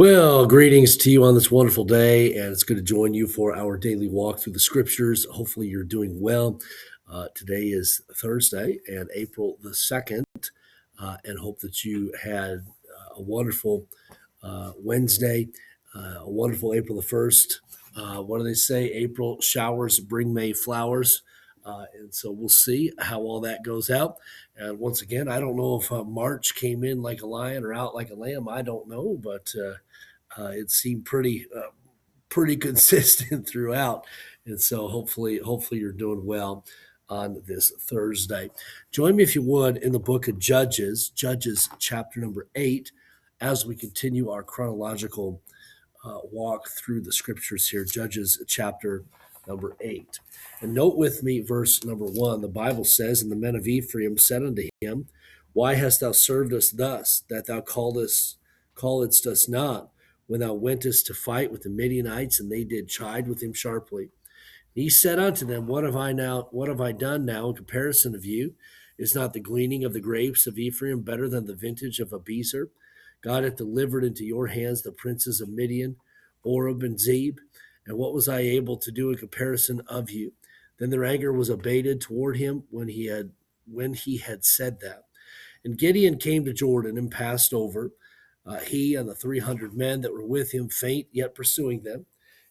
Well, greetings to you on this wonderful day, and it's good to join you for our daily walk through the scriptures. Hopefully, you're doing well. Today is Thursday and April the 2nd, and hope that you had a wonderful Wednesday, a wonderful April the 1st. What do they say? April showers bring May flowers. And so we'll see how all that goes out. And once again, I don't know if March came in like a lion or out like a lamb. I don't know, but it seemed pretty consistent throughout. And so hopefully you're doing well on this Thursday. Join me if you would in the book of Judges chapter number 8, as we continue our chronological walk through the scriptures here. Judges chapter number 8. And note with me verse number 1. The Bible says, "And the men of Ephraim said unto him, Why hast thou served us thus, that thou calledst us not, when thou wentest to fight with the Midianites?" And they did chide with him sharply. And he said unto them, What have I done now in comparison of you? Is not the gleaning of the grapes of Ephraim better than the vintage of Abizer? God hath delivered into your hands the princes of Midian, Oreb, and Zeb. And what was I able to do in comparison of you? Then their anger was abated toward him when he had said that. And Gideon came to Jordan and passed over, he and the 300 men that were with him, faint, yet pursuing them.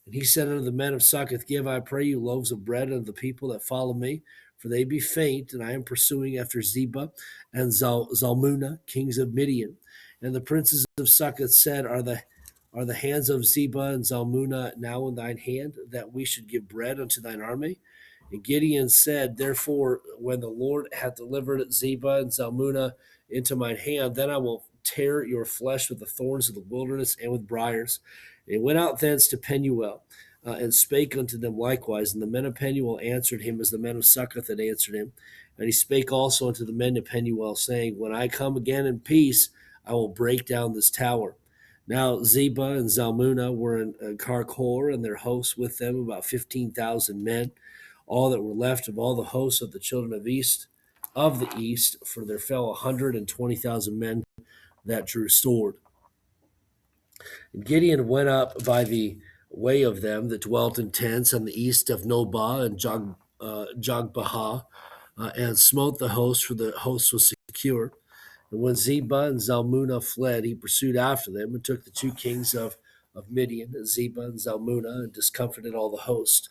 And he said unto the men of Succoth, Give, I pray you, loaves of bread unto the people that follow me, for they be faint, and I am pursuing after Zebah and Zalmunna, kings of Midian. And the princes of Succoth said, Are the hands of Zebah and Zalmunna now in thine hand, that we should give bread unto thine army? And Gideon said, Therefore, when the Lord hath delivered Zebah and Zalmunna into mine hand, then I will tear your flesh with the thorns of the wilderness and with briars. And he went out thence to Penuel, and spake unto them likewise. And the men of Penuel answered him as the men of Succoth had answered him. And he spake also unto the men of Penuel, saying, When I come again in peace, I will break down this tower. Now Zebah and Zalmunna were in Karkor, and their hosts with them about 15,000 men, all that were left of all the hosts of the children of the east, for there fell 120,000 men that drew sword. And Gideon went up by the way of them that dwelt in tents on the east of Nobah and Jogbehah, and smote the host, for the host was secure. And when Zebah and Zalmunna fled, he pursued after them and took the two kings of Midian, Zebah and Zalmunna, and discomfited all the host.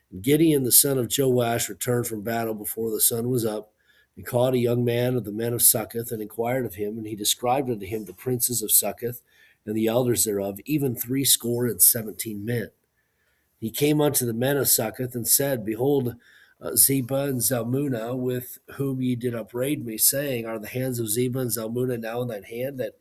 And Gideon the son of Joash returned from battle before the sun was up, and caught a young man of the men of Succoth, and inquired of him, and he described unto him the princes of Succoth, and the elders thereof, even 17 men. He came unto the men of Succoth, and said, Behold, Zebah and Zalmunna, with whom ye did upbraid me, saying, Are the hands of Zebah and Zalmunna now in thine hand, that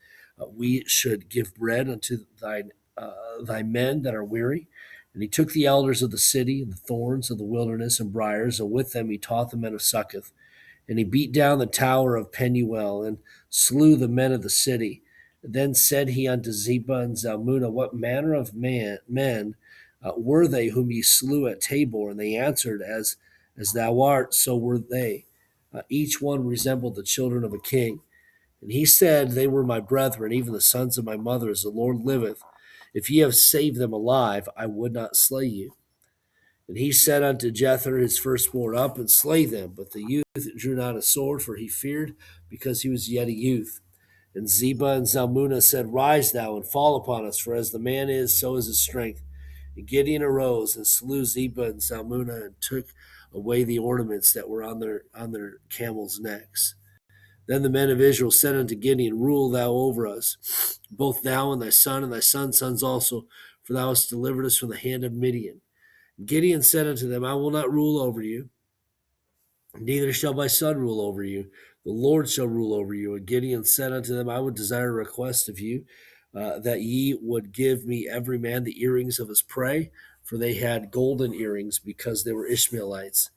we should give bread unto thy men that are weary? And he took the elders of the city, and the thorns of the wilderness, and briars, and with them he taught the men of Succoth. And he beat down the tower of Penuel, and slew the men of the city. Then said he unto Zebah and Zalmunna, What manner of men were they whom ye slew at Tabor? And they answered, As thou art, so were they. Each one resembled the children of a king. And he said, They were my brethren, even the sons of my mother, as the Lord liveth. If ye have saved them alive, I would not slay you. And he said unto Jether his firstborn, Up and slay them. But the youth drew not a sword, for he feared, because he was yet a youth. And Zebah and Zalmunna said, Rise thou and fall upon us, for as the man is, so is his strength. And Gideon arose and slew Zebah and Zalmunna, and took away the ornaments that were on their camels' necks. Then the men of Israel said unto Gideon, Rule thou over us, both thou and thy son's sons also, for thou hast delivered us from the hand of Midian. And Gideon said unto them, I will not rule over you, neither shall my son rule over you. The Lord shall rule over you. And Gideon said unto them, I would desire a request of you, that ye would give me every man the earrings of his prey, for they had golden earrings, because they were Ishmaelites.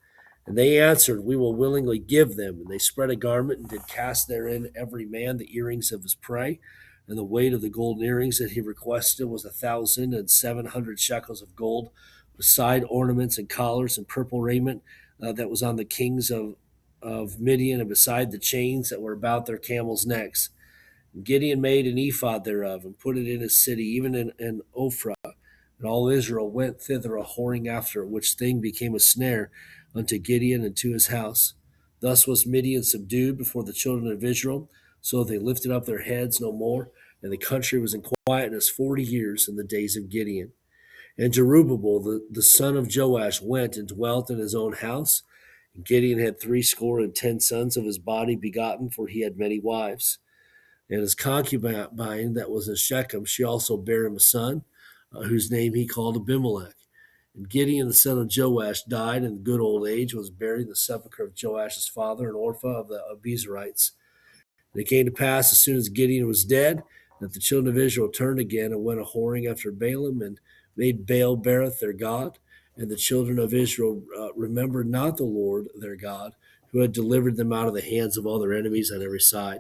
And they answered, We will willingly give them. And they spread a garment, and did cast therein every man the earrings of his prey. And the weight of the golden earrings that he requested was 1,700 shekels of gold, beside ornaments and collars and purple raiment that was on the kings of Midian, and beside the chains that were about their camels' necks. Gideon made an ephod thereof, and put it in his city, even in Ophrah. And all Israel went thither a whoring after it, which thing became a snare unto Gideon and to his house. Thus was Midian subdued before the children of Israel, so they lifted up their heads no more, and the country was in quietness 40 years in the days of Gideon. And Jerubbaal, the son of Joash, went and dwelt in his own house. And Gideon had 60 sons of his body begotten, for he had many wives. And his concubine that was in Shechem, she also bare him a son, whose name he called Abimelech. And Gideon, the son of Joash, died in good old age, was buried in the sepulchre of Joash's father, in Orpha of the Abiezrites. And it came to pass, as soon as Gideon was dead, that the children of Israel turned again and went a whoring after Baalim, and made Baal Berith their god. And the children of Israel remembered not the Lord their God, who had delivered them out of the hands of all their enemies on every side.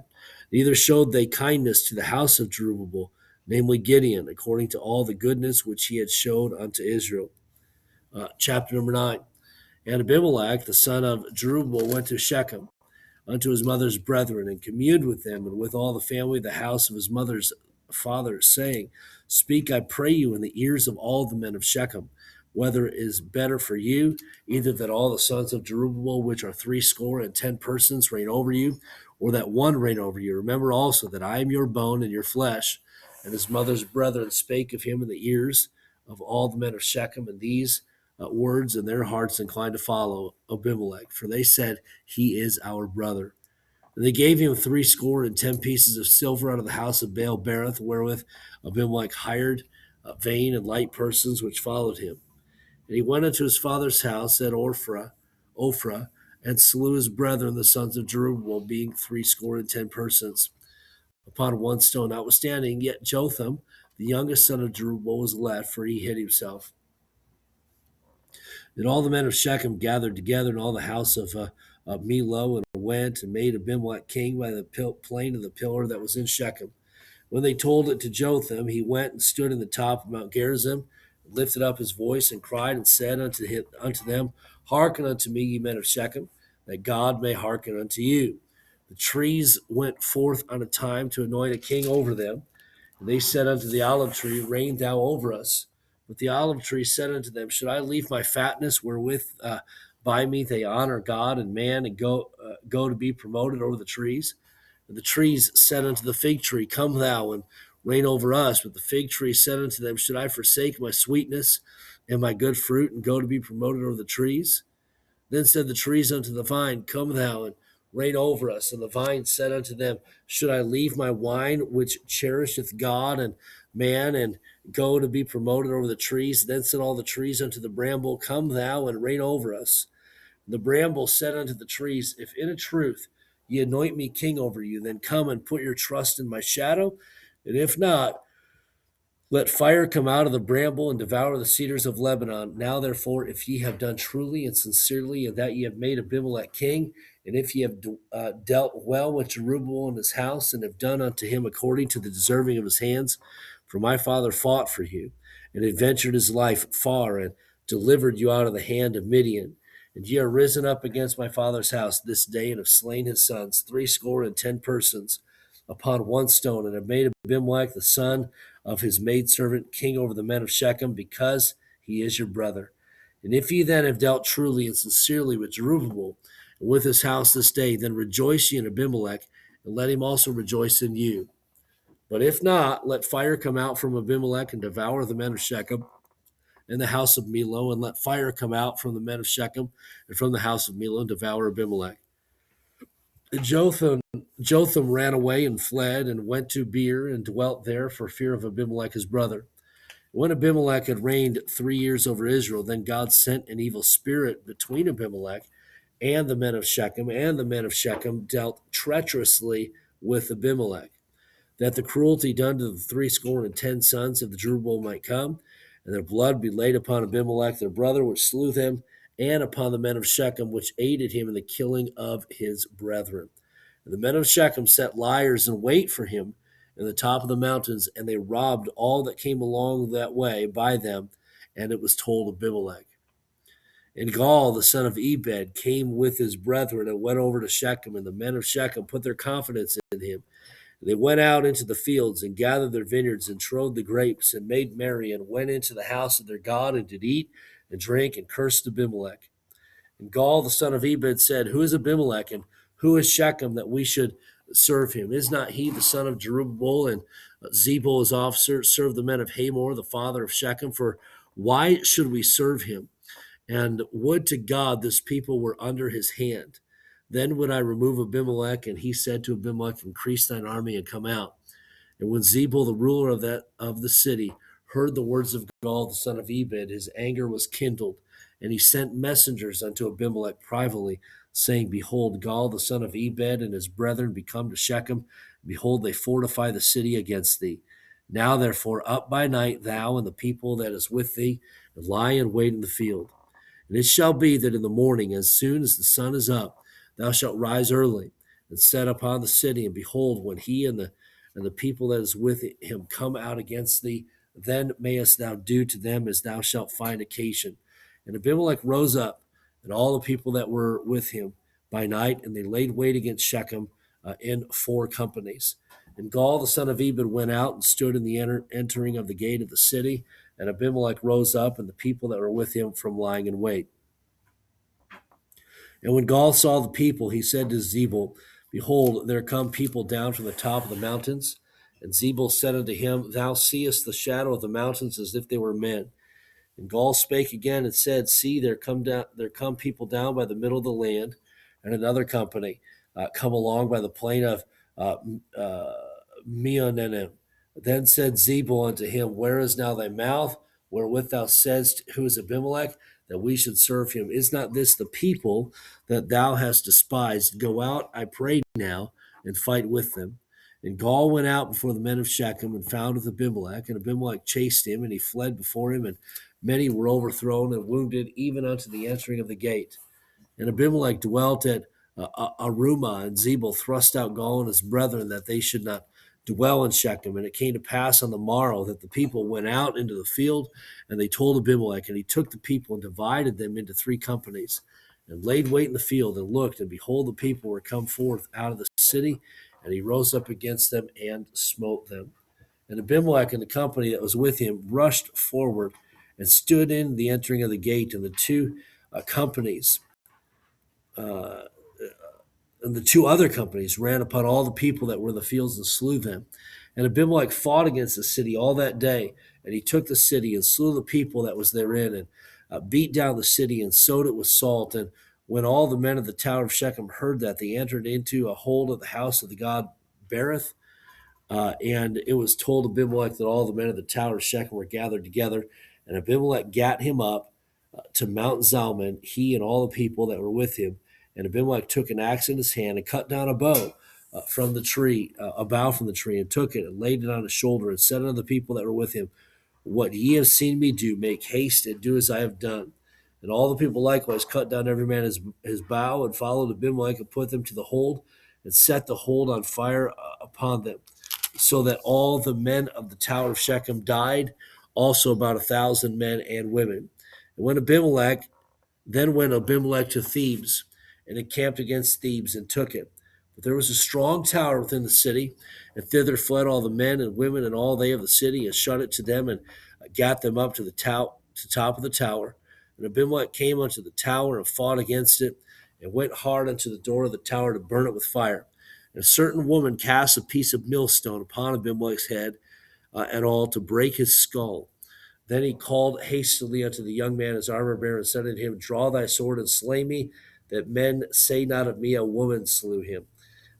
Neither showed they kindness to the house of Jerubbaal, namely Gideon, according to all the goodness which he had showed unto Israel. Chapter number 9. And Abimelech, the son of Jerubbaal, went to Shechem unto his mother's brethren, and communed with them and with all the family of the house of his mother's father, saying, Speak, I pray you, in the ears of all the men of Shechem, whether it is better for you, either that all the sons of Jerubbaal, which are 60 persons, reign over you, or that one reign over you. Remember also that I am your bone and your flesh. And his mother's brethren spake of him in the ears of all the men of Shechem, and these words in their hearts inclined to follow Abimelech, for they said, He is our brother. And they gave him 60 pieces of silver out of the house of Baal Berith, wherewith Abimelech hired vain and light persons which followed him. And he went into his father's house at Ophrah, and slew his brethren, the sons of Jerubbaal, being 60 persons, upon one stone. Notwithstanding, yet Jotham, the youngest son of Jerubbaal, was left, for he hid himself. Then all the men of Shechem gathered together, and all the house of Millo, and went and made Abimelech king by the plain of the pillar that was in Shechem. When they told it to Jotham, he went and stood in the top of Mount Gerizim, and lifted up his voice, and cried, and said unto them, Hearken unto me, ye men of Shechem, that God may hearken unto you. The trees went forth on a time to anoint a king over them. And they said unto the olive tree, Reign thou over us. But the olive tree said unto them, Should I leave my fatness, wherewith by me they honor God and man, and go to be promoted over the trees? And the trees said unto the fig tree, Come thou and reign over us. But the fig tree said unto them, Should I forsake my sweetness and my good fruit, and go to be promoted over the trees? Then said the trees unto the vine, Come thou and reign over us. And the vine said unto them, Should I leave my wine, which cherisheth God and man, and go to be promoted over the trees? Then said all the trees unto the bramble, Come thou and reign over us. And the bramble said unto the trees, If in a truth ye anoint me king over you, then come and put your trust in my shadow. And if not, let fire come out of the bramble and devour the cedars of Lebanon. Now, therefore, if ye have done truly and sincerely, and that ye have made Abimelech king, and if ye have dealt well with Jerubbaal and his house, and have done unto him according to the deserving of his hands, for my father fought for you, and adventured his life far, and delivered you out of the hand of Midian, and ye are risen up against my father's house this day, and have slain his sons, 60 persons, upon one stone, and have made Abimelech the son of his maidservant king over the men of Shechem, because he is your brother. And if ye then have dealt truly and sincerely with Jerubbaal and with his house this day, then rejoice ye in Abimelech, and let him also rejoice in you. But if not, let fire come out from Abimelech and devour the men of Shechem and the house of Millo, and let fire come out from the men of Shechem and from the house of Millo and devour Abimelech. Jotham ran away and fled, and went to Beer, and dwelt there for fear of Abimelech his brother. When Abimelech had reigned 3 years over Israel, then God sent an evil spirit between Abimelech and the men of Shechem, and the men of Shechem dealt treacherously with Abimelech, that the cruelty done to the 60 sons of the Jerubbaal might come, and their blood be laid upon Abimelech their brother, which slew them, and upon the men of Shechem, which aided him in the killing of his brethren. And the men of Shechem set liers in wait for him in the top of the mountains, and they robbed all that came along that way by them, and it was told Abimelech. And Gaal, the son of Ebed, came with his brethren and went over to Shechem, and the men of Shechem put their confidence in him. They went out into the fields and gathered their vineyards and trode the grapes and made merry and went into the house of their God and did eat and drink and cursed Abimelech. And Gaal the son of Ebed said, Who is Abimelech and who is Shechem that we should serve him? Is not he the son of Jerubbaal and Zebul his officer serve the men of Hamor, the father of Shechem? For why should we serve him? And would to God this people were under his hand. Then would I remove Abimelech. And he said to Abimelech, Increase thine army and come out. And when Zebul, the ruler of the city, heard the words of Gaal the son of Ebed, his anger was kindled, and he sent messengers unto Abimelech privately, saying, Behold, Gaal the son of Ebed and his brethren be come to Shechem. Behold, they fortify the city against thee. Now therefore up by night, thou and the people that is with thee, and lie in wait in the field. And it shall be that in the morning, as soon as the sun is up, thou shalt rise early and set upon the city. And behold, when he and the people that is with him come out against thee, then mayest thou do to them as thou shalt find occasion. And Abimelech rose up, and all the people that were with him by night, and they laid wait against Shechem in 4 companies. And Gaal the son of Ebed went out and stood in the entering of the gate of the city, and Abimelech rose up, and the people that were with him from lying in wait. And when Gaal saw the people, he said to Zebul, Behold, there come people down from the top of the mountains. And Zebul said unto him, Thou seest the shadow of the mountains as if they were men. And Gaal spake again and said, See, there come people down by the middle of the land, and another company come along by the plain of Meonenim. Then said Zebul unto him, Where is now thy mouth, wherewith thou saidst, Who is Abimelech, that we should serve him? Is not this the people that thou hast despised? Go out, I pray now, and fight with them. And Gaal went out before the men of Shechem and found with Abimelech, and Abimelech chased him, and he fled before him, and many were overthrown and wounded, even unto the entering of the gate. And Abimelech dwelt at Arumah, and Zebul thrust out Gaal and his brethren, that they should not dwell in Shechem. And it came to pass on the morrow that the people went out into the field, and they told Abimelech, and he took the people and divided them into 3 companies, and laid wait in the field, and looked, and behold, the people were come forth out of the city, and he rose up against them and smote them. And Abimelech and the company that was with him rushed forward and stood in the entering of the gate, and the 2 companies and the 2 other companies ran upon all the people that were in the fields and slew them. And Abimelech fought against the city all that day, and he took the city and slew the people that was therein, and beat down the city and sowed it with salt. And when all the men of the tower of Shechem heard that, they entered into a hold of the house of the god Berith. And it was told Abimelech that all the men of the tower of Shechem were gathered together, and Abimelech gat him up to Mount Zalmon, he and all the people that were with him. And Abimelech took an axe in his hand and cut down a bow from the tree, a bough from the tree, and took it and laid it on his shoulder, and said unto the people that were with him, What ye have seen me do, make haste and do as I have done. And all the people likewise cut down every man his bough, and followed Abimelech, and put them to the hold, and set the hold on fire upon them, so that all the men of the tower of Shechem died, also about 1,000 men and women. And then went Abimelech to Thebes, and encamped against Thebes, and took it. But there was a strong tower within the city, and thither fled all the men and women and all they of the city, and shut it to them, and gat them up to the top of the tower. And Abimelech came unto the tower and fought against it, and went hard unto the door of the tower to burn it with fire. And a certain woman cast a piece of millstone upon Abimelech's head and all, to break his skull. Then he called hastily unto the young man his armor bearer, and said unto him, Draw thy sword and slay me, that men say not of me, a woman slew him.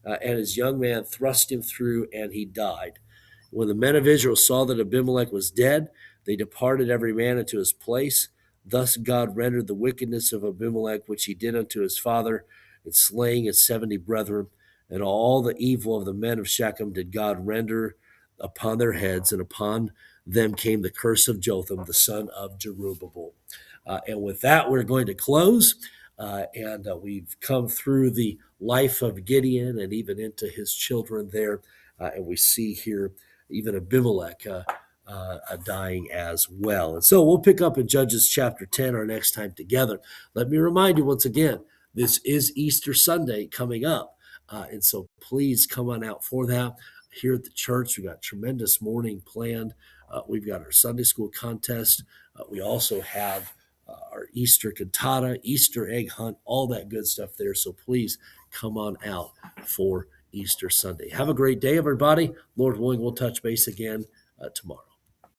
And his young man thrust him through, and he died. When the men of Israel saw that Abimelech was dead, they departed every man into his place. Thus God rendered the wickedness of Abimelech, which he did unto his father, in slaying his 70 brethren, and all the evil of the men of Shechem did God render upon their heads, and upon them came the curse of Jotham, the son of Jerubbaal. And with that, we're going to close. And we've come through the life of Gideon and even into his children there. And we see here even Abimelech dying as well. And so we'll pick up in Judges chapter 10 our next time together. Let me remind you once again, this is Easter Sunday coming up. And so please come on out for that. here at the church. We've got a tremendous morning planned. We've got our Sunday school contest. We also have our Easter cantata, Easter egg hunt, all that good stuff there. So please come on out for Easter Sunday. Have a great day, everybody. Lord willing, we'll touch base again tomorrow.